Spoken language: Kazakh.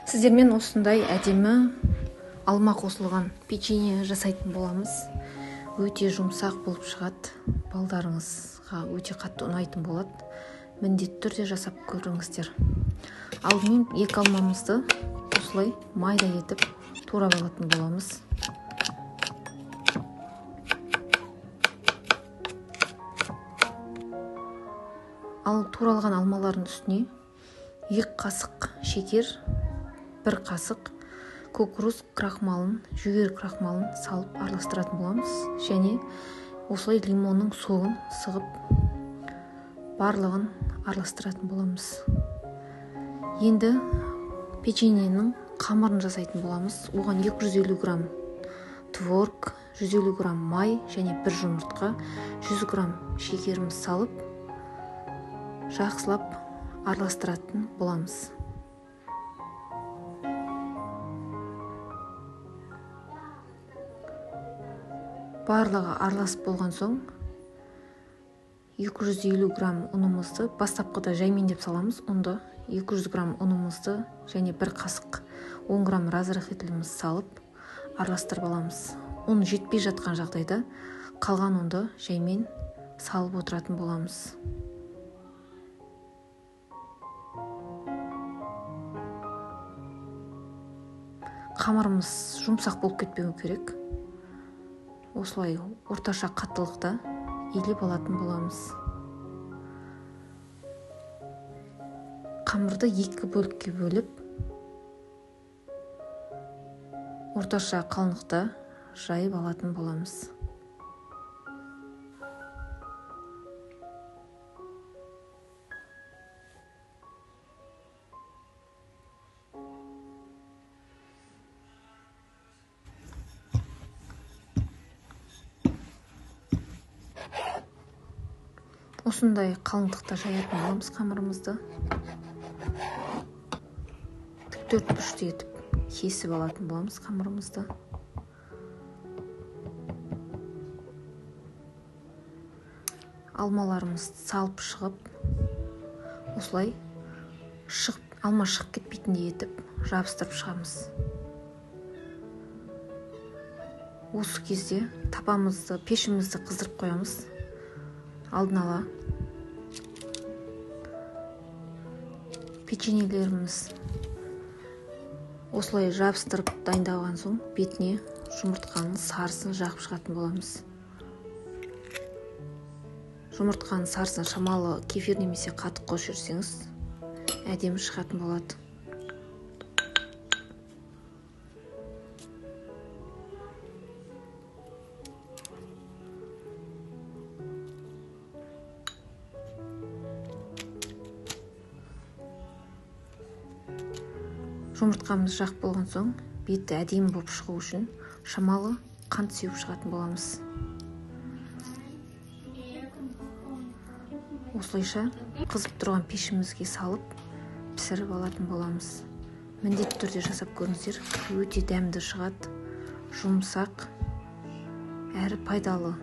Сіздермен осындай әдемі алма қосылған печенье жасайтын боламыз. Өте жұмсақ болып шығады. Балдарыңызға өте қатты ұнайтын болады. Міндетті түрде жасап көріңіздер. Алдымен 2 алмамызды осылай майда етіп турап алатын боламыз. Ал туралған алмалардың үстіне 2 қасық шекер, 1 қасық көкөніс крахмалын, жүгері крахмалын салып араластыратын боламыз. Және осылай лимонның суын сығып барлығын араластыратын боламыз. Енді печеньенің қамырын жасайтын боламыз. Оған 250 грамм творог, 150 грамм май және 1 жұмыртқа, 100 грамм шекеріміз салып жақсылап араластыратын боламыз. Барлығы араласып болған соң 250 грамм ұнымызды бастапқыда жаймен деп саламыз. Онда 200 грамм ұнымызды және 1 қасық 10 грамм разрыхлителіміз салып араластырып аламыз. Ұн жетпей жатқан жағдайда қалған ұнды жаймен салып отыратын боламыз. Қамырымыз жұмсақ болып кетпеу керек. Осылай орташа қаттылықта илеп алатын боламыз. Қамырды 2 бөлікке бөліп, орташа қалыңдықта жайып алатын боламыз. Осындай қалыңдықта жаятын боламыз қамырымызды. Тік 4 бұрышты етіп кесіп алатын боламыз қамырымызды. Алмаларымыз салып шығып, осылай алма шығып кетпейтіндей етіп жабыстырып шығамыз. Осы кезде тапамызды, пешімізді қыздырып қоямыз. Алдын ала печеньелеріміз осылай жабыстырып дайындалған соң бетіне жұмыртқаның сарысын жағып шығатын боламыз. Жұмыртқаның сарысын шамалы кефир немесе қатық қосып жүрсеңіз әдемі шығатын болады. Жұмыртқамыз жақ болған соң беті әдемі болып шығу үшін шамалы қант сеуіп шығатын боламыз. Осылайша қызып тұрған пешімізге салып пісіріп алатын боламыз. Міндетті түрде жасап көріңіздер. Өте дәмді шығады, жұмсақ әрі пайдалы.